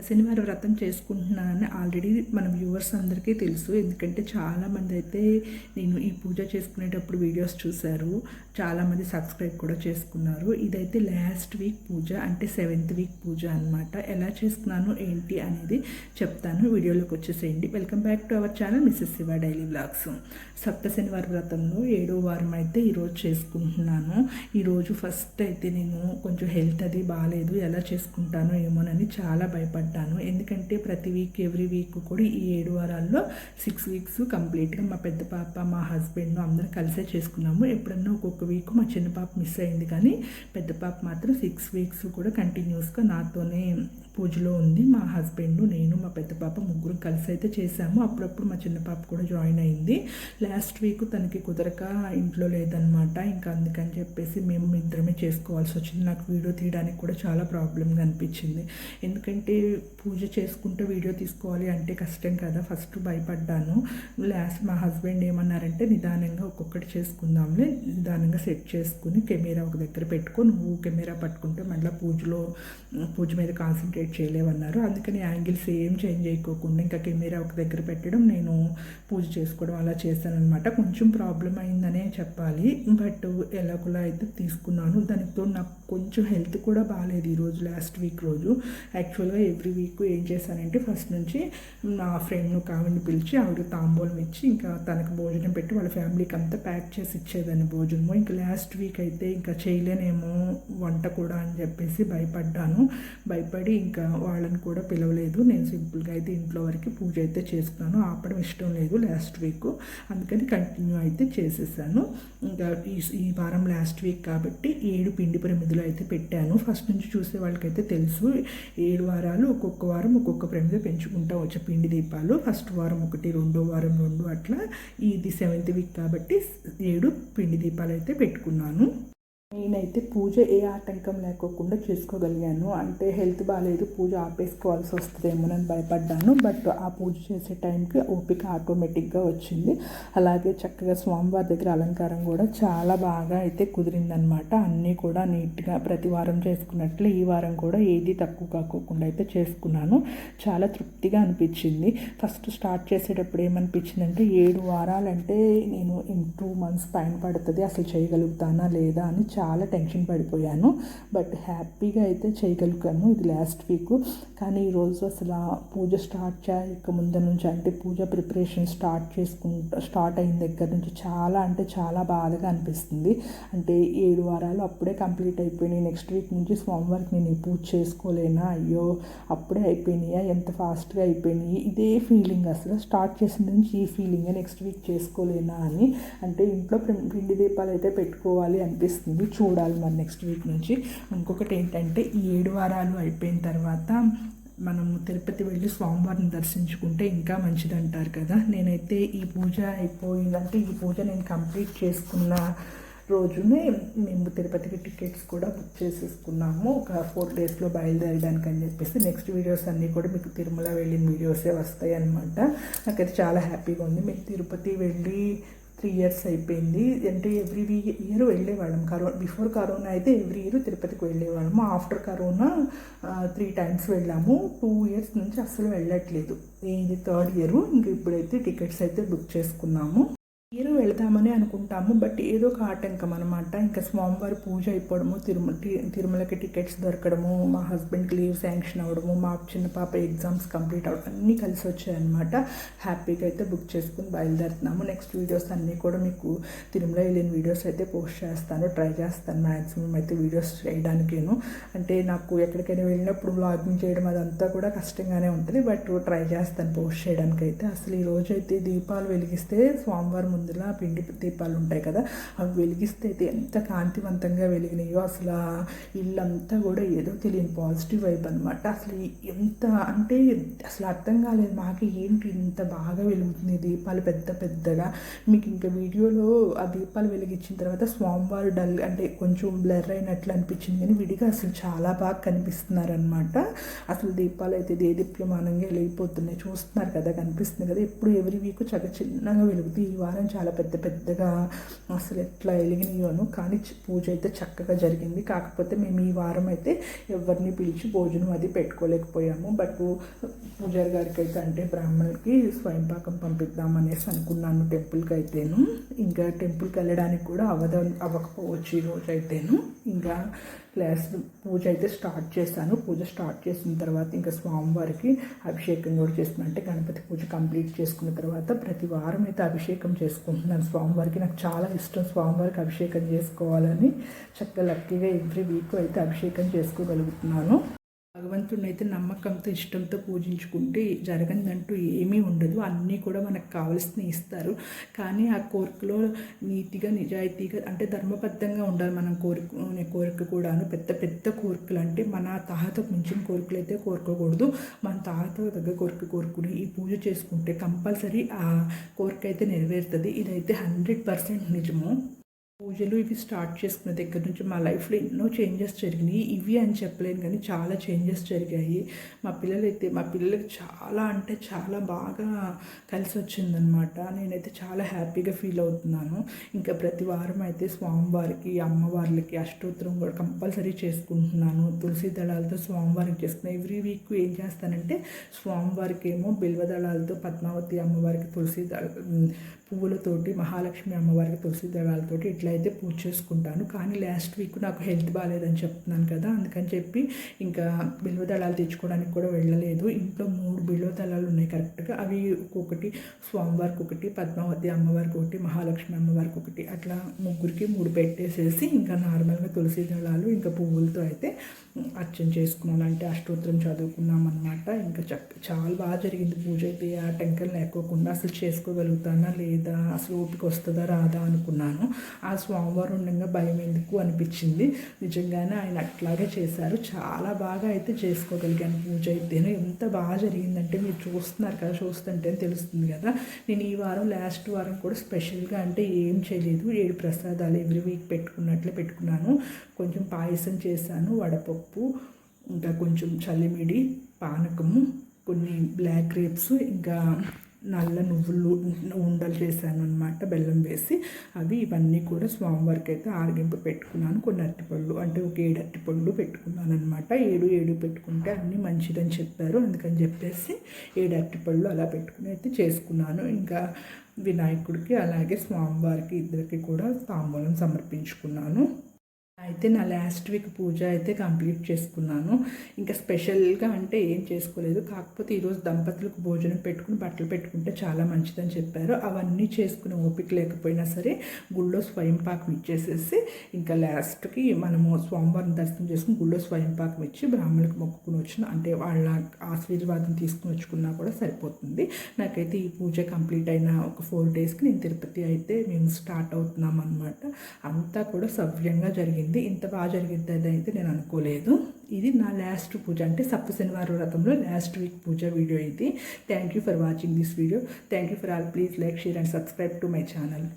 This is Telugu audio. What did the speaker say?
శనివారం వ్రతం చేసుకుంటున్నానని ఆల్రెడీ మన వ్యూవర్స్ అందరికీ తెలుసు. ఎందుకంటే చాలామంది అయితే నేను ఈ పూజ చేసుకునేటప్పుడు వీడియోస్ చూశారు. చాలామంది సబ్స్క్రైబ్ కూడా చేసుకున్నారు. ఇదైతే లాస్ట్ వీక్ పూజ, అంటే 7th వీక్ పూజ అనమాట. ఎలా చేసుకున్నాను ఏంటి అనేది చెప్తాను. వీడియోలోకి వచ్చేసేయండి. Welcome back to our channel Mrs Shiva daily vlogs. సప్త శనివార వ్రతంలో 7వ వారం అయితే ఈరోజు చేసుకుంటున్నాను. ఈరోజు ఫస్ట్ అయితే నేను కొంచెం హెల్త్ అది బాగాలేదు, ఎలా చేసుకుంటానో ఏమోనని చాలా భయపడ్డాను. ఎందుకంటే ప్రతి వీక్ ఎవ్రీ వీక్ కూడా ఈ 7 వారాల్లో 6 వీక్స్ కంప్లీట్గా మా పెద్ద పాప, మా హస్బెండ్ అందరం కలిసే చేసుకున్నాము. ఎప్పుడన్నా ఒక్కొక్క వీక్ మా చిన్న పాప మిస్ అయింది, కానీ పెద్ద పాప మాత్రం 6 వీక్స్ కూడా కంటిన్యూస్గా నాతోనే పూజలో ఉంది. మా హస్బెండ్, నేను, మా పెద్ద పాప ముగ్గురు కలిసి అయితే చేశాము. అప్పుడప్పుడు మా చిన్న పాప కూడా జాయిన్ అయింది. లాస్ట్ వీక్ తనకి కుదరక ఇంట్లో లేదనమాట. ఇంకా అందుకని చెప్పేసి మేము ఇద్దరమే చేసుకోవాల్సి వచ్చింది. నాకు వీడియో తీయడానికి కూడా చాలా ప్రాబ్లంగా అనిపించింది. ఎందుకంటే పూజ చేసుకుంటే వీడియో తీసుకోవాలి అంటే కష్టం కదా. ఫస్ట్ భయపడ్డాను. లాస్ట్ మా హస్బెండ్ ఏమన్నారంటే, నిదానంగా ఒక్కొక్కటి చేసుకుందాంలే, నిదానంగా సెట్ చేసుకుని కెమెరా ఒక దగ్గర పెట్టుకో, నువ్వు కెమెరా పట్టుకుంటే మళ్ళీ పూజ మీద కాన్సన్ట్రేట్ చేయలేవన్నారు. అందుకని యాంగిల్స్ ఏం చేంజ్ చేయకోకుండా ఇంకా కెమెరా ఒక దగ్గర పెట్టడం, నేను పూజ చేసుకోవడం అలా చేశానమాట. కొంచెం ప్రాబ్లం అయిందనే చెప్పాలి, బట్ ఎలాగోలా అయితే తీసుకున్నాను. దానితో నాకు కొంచెం హెల్త్ కూడా బాగాలేదు ఈరోజు, లాస్ట్ వీక్ రోజు. యాక్చువల్గా ఎవ్రీ వీక్ ఏం చేశానంటే, ఫస్ట్ నుంచి నా ఫ్రెండ్ కావిని పిలిచి ఆవిడ తాంబూలం ఇచ్చి ఇంకా తనకు భోజనం పెట్టి వాళ్ళ ఫ్యామిలీకి అంతా ప్యాక్ చేసి ఇచ్చేదాన్ని భోజనము. ఇంకా లాస్ట్ వీక్ అయితే ఇంకా చేయలేనేమో వంట కూడా అని చెప్పేసి భయపడి ఇంకా వాళ్ళని కూడా పిలవలేదు. నేను సింపుల్గా అయితే ఇంట్లో వరకు పూజ అయితే చేసుకున్నాను. ఆపడం ఇష్టం లేదు లాస్ట్ వీక్, అందుకని కంటిన్యూ అయితే చేసేసాను. ఇంకా ఈ వారం లాస్ట్ వీక్ కాబట్టి 7 పిండి ప్రమిదలు అయితే పెట్టాను. ఫస్ట్ నుంచి చూసే వాళ్ళకైతే తెలుసు, 7 వారాలు ఒక్కొక్క వారం ఒక్కొక్క ప్రమిద పెంచుకుంటా వచ్చే పిండి దీపాలు. ఫస్ట్ వారం 1, రెండో వారం 2, అట్లా. ఇది 7th వీక్ కాబట్టి 7 పిండి దీపాలు అయితే పెట్టుకున్నాను. నేనైతే పూజ ఏ ఆటంకం లేకోకుండా చేసుకోగలిగాను. అంటే హెల్త్ బాగాలేదు, పూజ ఆపేసుకోవాల్సి వస్తుందేమోనని భయపడ్డాను. బట్ ఆ పూజ చేసే టైంకి ఓపిక ఆటోమేటిక్గా వచ్చింది. అలాగే చక్కగా స్వామివారి దగ్గర అలంకారం కూడా చాలా బాగా అయితే కుదిరిందనమాట. అన్నీ కూడా నీట్గా ప్రతి వారం చేసుకున్నట్లే ఈ వారం కూడా ఏది తక్కువ కాకోకుండా అయితే చేసుకున్నాను. చాలా తృప్తిగా అనిపించింది. ఫస్ట్ స్టార్ట్ చేసేటప్పుడు ఏమనిపించిందంటే, 7 వారాలంటే నేను 2 months పైన పడుతుంది, అసలు చేయగలుగుతానా లేదా అని చాలా టెన్షన్ పడిపోయాను. బట్ హ్యాపీగా అయితే చేయగలిగాను. ఇది లాస్ట్ వీక్. కానీ ఈరోజు అసలు పూజ స్టార్ట్ చేయక ముందు నుంచి, అంటే పూజ ప్రిపరేషన్ స్టార్ట్ అయిన దగ్గర నుంచి చాలా అంటే చాలా బాధగా అనిపిస్తుంది. అంటే 7 వారాలు అప్పుడే కంప్లీట్ అయిపోయినాయి. నెక్స్ట్ వీక్ నుంచి స్వామివారికి నేను ఈ పూజ చేసుకోలేనా, అయ్యో అప్పుడే అయిపోయినాయా, ఎంత ఫాస్ట్గా అయిపోయినాయి, ఇదే ఫీలింగ్. అసలు స్టార్ట్ చేసిన నుంచి ఈ ఫీలింగ్, నెక్స్ట్ వీక్ చేసుకోలేనా అని. అంటే ఇంట్లో పిండి దీపాలు అయితే పెట్టుకోవాలి అనిపిస్తుంది. చూడాలి మరి నెక్స్ట్ వీక్ నుంచి. ఇంకొకటి ఏంటంటే, ఈ 7 వారాలు అయిపోయిన తర్వాత మనము తిరుపతి వెళ్ళి స్వామివారిని దర్శించుకుంటే ఇంకా మంచిది అంటారు కదా. నేనైతే ఈ పూజ అయిపోయిందంటే, ఈ పూజ నేను కంప్లీట్ చేసుకున్న రోజునే మేము తిరుపతికి టికెట్స్ కూడా బుక్ చేసేసుకున్నాము. ఒక 4 daysలో బయలుదేరడానికి అని చెప్పేసి. నెక్స్ట్ వీడియోస్ అన్నీ కూడా మీకు తిరుమల వెళ్ళిన వీడియోసే వస్తాయి అనమాట. నాకైతే చాలా హ్యాపీగా ఉంది. మేము తిరుపతి వెళ్ళి 3 years అయిపోయింది. అంటే ఎవ్రీ ఇయర్ వెళ్ళేవాళ్ళం. బిఫోర్ కరోనా అయితే ఎవ్రీ ఇయర్ తిరుపతికి వెళ్ళేవాళ్ళము. ఆఫ్టర్ కరోనా 3 times వెళ్ళాము. 2 years నుంచి అస్సలు వెళ్ళట్లేదు. ఇది 3rd year. ఇంక ఇప్పుడైతే టికెట్స్ అయితే బుక్ చేసుకున్నాము. మీరు వెళదామని అనుకుంటాము, బట్ ఏదో ఒక ఆటంకం అనమాట. ఇంకా స్వామివారి పూజ అయిపోవడము, తిరుమలకి టికెట్స్ దొరకడము, మా హస్బెండ్కి లీవ్ శాంక్షన్ అవ్వడము, మా చిన్న పాప ఎగ్జామ్స్ కంప్లీట్ అవ్వడం, అన్నీ కలిసి వచ్చాయన్నమాట. హ్యాపీగా అయితే బుక్ చేసుకుని బయలుదేరుతున్నాము. నెక్స్ట్ వీడియోస్ అన్నీ కూడా మీకు తిరుమల వెళ్ళిన వీడియోస్ అయితే పోస్ట్ చేస్తాను. ట్రై చేస్తాను మ్యాక్సిమం అయితే వీడియోస్ చేయడానికేను. అంటే నాకు ఎక్కడికైనా వెళ్ళినప్పుడు వ్లాగింగ్ చేయడం అదంతా కూడా కష్టంగానే ఉంటుంది, బట్ ట్రై చేస్తాను పోస్ట్ చేయడానికి అయితే. అసలు ఈరోజు అయితే దీపాలు వెలిగిస్తే, స్వామివారి ముందులా పిండి దీపాలు ఉంటాయి కదా, అవి వెలిగిస్తే అయితే ఎంత కాంతివంతంగా వెలిగినాయో. అసలు ఇల్లంతా కూడా ఏదో తెలియని పాజిటివ్ వైబ్ అనమాట. అసలు ఎంత అంటే అసలు అర్థం కాలేదు మాకు, ఏంటి ఇంత బాగా వెలుగుతుంది దీపాలు పెద్దగా. మీకు ఇంకా వీడియోలో ఆ దీపాలు వెలిగించిన తర్వాత స్వామివారు డల్ అంటే కొంచెం బ్లర్ అయినట్లు అనిపించింది, కానీ విడిగా అసలు చాలా బాగా కనిపిస్తున్నారనమాట. అసలు దీపాలు అయితే దేదీప్యమానంగా వెలిగిపోతున్నాయి. చూస్తున్నారు కదా, కనిపిస్తుంది కదా. ఎప్పుడు ఎవ్రీ వీక్ చాలా చిన్నగా వెలుగుతుంది. ఈ వారం చాలా పెద్ద పెద్దగా అసలు ఎట్లా వెలిగినాయోను. కానీ పూజ అయితే చక్కగా జరిగింది. కాకపోతే మేము ఈ వారం అయితే ఎవరిని పిలిచి భోజనం అది పెట్టుకోలేకపోయాము. బట్ పూజారి గారికి అయితే అంటే బ్రాహ్మణులకి స్వయంపాకం పంపిద్దామనేసి అనుకున్నాను టెంపుల్కి అయితేను. ఇంకా టెంపుల్కి వెళ్ళడానికి కూడా అవ్వకపోవచ్చు ఈరోజు అయితేను. ఇంకా పూజ అయితే స్టార్ట్ చేశాను. పూజ స్టార్ట్ చేసిన తర్వాత ఇంకా స్వామివారికి అభిషేకం కూడా చేస్తున్నాను. అంటే గణపతి పూజ కంప్లీట్ చేసుకున్న తర్వాత ప్రతి వారం అయితే అభిషేకం చేసుకుంటున్నాను స్వామివారికి. నాకు చాలా ఇష్టం స్వామివారికి అభిషేకం చేసుకోవాలని. చక్కగా లక్కీగా ఎవ్రీ వీక్ అయితే అభిషేకం చేసుకోగలుగుతున్నాను. భగవంతుడిని అయితే నమ్మకంతో ఇష్టంతో పూజించుకుంటే జరగదంటూ ఏమీ ఉండదు. అన్నీ కూడా మనకు కావాల్సినవి ఇస్తారు. కానీ ఆ కోరికలో నీతిగా నిజాయితీగా అంటే ధర్మబద్ధంగా ఉండాలి మనం కోరిక కూడాను. పెద్ద పెద్ద కోరికలు అంటే మన తాహతకు మించిన కోరికలు అయితే కోరుకోకూడదు. మన తాహతకు తగ్గ కోరుకుని ఈ పూజ చేసుకుంటే కంపల్సరీ ఆ కోరిక అయితే నెరవేరుతుంది. ఇదైతే 100% నిజము. పూజలు ఇవి స్టార్ట్ చేసుకున్న దగ్గర నుంచి మా లైఫ్లో ఎన్నో చేంజెస్ జరిగినాయి. ఇవి అని చెప్పలేను కానీ చాలా చేంజెస్ జరిగాయి. మా పిల్లలకి చాలా అంటే చాలా బాగా కలిసి వచ్చిందనమాట. నేనైతే చాలా హ్యాపీగా ఫీల్ అవుతున్నాను. ఇంకా ప్రతి వారం అయితే స్వామివారికి అమ్మవార్లకి అష్టోత్తరం కూడా కంపల్సరీ చేసుకుంటున్నాను. తులసి దళాలతో స్వామివారికి చేసుకున్నాను. ఎవ్రీ వీక్ ఏం చేస్తానంటే స్వామివారికి ఏమో బిల్వదళాలతో పద్మావతి అమ్మవారికి తులసి పువ్వులతోటి మహాలక్ష్మి అమ్మవారికి తులసి దళాలతోటి ఇట్లా అయితే పూజ చేసుకుంటాను. కానీ లాస్ట్ వీక్ నాకు హెల్త్ బాగాలేదని చెప్తున్నాను కదా, అందుకని చెప్పి ఇంకా బిల్వ దళాలు తెచ్చుకోవడానికి కూడా వెళ్ళలేదు. ఇంట్లో 3 బిల్వ దళాలు ఉన్నాయి కరెక్ట్గా. అవి ఒక్కొక్కటి స్వామివారికి ఒకటి, పద్మావతి అమ్మవారికి ఒకటి, మహాలక్ష్మి అమ్మవారికి ఒకటి, అట్లా ముగ్గురికి 3 పెట్టేసేసి ఇంకా నార్మల్గా తులసి దళాలు ఇంకా పువ్వులతో అయితే అర్చన చేసుకున్నాను. అంటే అష్టోత్తరం చదువుకున్నాం అనమాట. ఇంకా చాలా బాగా జరిగింది పూజ అయితే. ఆ టెంకలు లేకోకుండా అసలు చేసుకోగలుగుతానా లేదా, అసలు ఓపిక వస్తుందా రాదా అనుకున్నాను. ఆ స్వామివారు ఉండగా భయం ఎందుకు అనిపించింది. నిజంగానే ఆయన అట్లాగే చేశారు. చాలా బాగా అయితే చేసుకోగలిగాను పూజ అయితేనే. ఎంత బాగా జరిగిందంటే మీరు చూస్తున్నారు కదా, చూస్తుంటే తెలుస్తుంది కదా. నేను ఈ వారం లాస్ట్ వారం కూడా స్పెషల్గా అంటే ఏం చేయలేదు. 7 ప్రసాదాలు ఎవ్రీ వీక్ పెట్టుకున్నట్లే పెట్టుకున్నాను. కొంచెం పాయసం చేశాను, వడపప్పు, ఇంకా కొంచెం చల్లిమిడి పానకము, కొన్ని బ్లాక్ గ్రేప్స్, ఇంకా నల్ల నువ్వులు ఉండలు చేశాను అనమాట బెల్లం వేసి. ఇవన్నీ కూడా స్వామివారికి అయితే ఆరగింపు పెట్టుకున్నాను. కొన్ని అరటిపళ్ళు అంటే ఒక 7 అరటిపళ్ళు పెట్టుకున్నాను అనమాట. 7 పెట్టుకుంటే అన్నీ మంచిదని చెప్పారు. అందుకని చెప్పేసి 7 అరటిపళ్ళు అలా పెట్టుకుని అయితే చేసుకున్నాను. ఇంకా వినాయకుడికి అలాగే స్వామివారికి ఇద్దరికి కూడా తాంబూలం సమర్పించుకున్నాను. అయితే నా లాస్ట్ వీక్ పూజ అయితే కంప్లీట్ చేసుకున్నాను. ఇంకా స్పెషల్గా అంటే ఏం చేసుకోలేదు. కాకపోతే ఈరోజు దంపతులకు భోజనం పెట్టుకుని బట్టలు పెట్టుకుంటే చాలా మంచిదని చెప్పారు. అవన్నీ చేసుకునే ఓపిక లేకపోయినా సరే గుళ్ళో స్వయంపాకం ఇచ్చేసేసి ఇంకా లాస్ట్కి మనము స్వామివారిని దర్శనం చేసుకుని గుళ్ళో స్వయంపాకం ఇచ్చి బ్రాహ్మణులకు మొక్కుకుని వచ్చిన అంటే వాళ్ళ ఆశీర్వాదం తీసుకుని వచ్చుకున్నా కూడా సరిపోతుంది. నాకైతే ఈ పూజ కంప్లీట్ అయిన ఒక 4 డేస్కి నేను తిరుపతి అయితే మేము స్టార్ట్ అవుతున్నాం అనమాట. అంతా కూడా సవ్యంగా జరిగింది. ఇంత బాగా జరిగింది అయితే నేను అనుకోలేదు. ఇది నా లాస్ట్ పూజ అంటే సప్త శనివారం వ్రతంలో లాస్ట్ వీక్ పూజ వీడియో ఇది. Thank you for watching this video. Thank you for all. Please like, share and subscribe to my channel.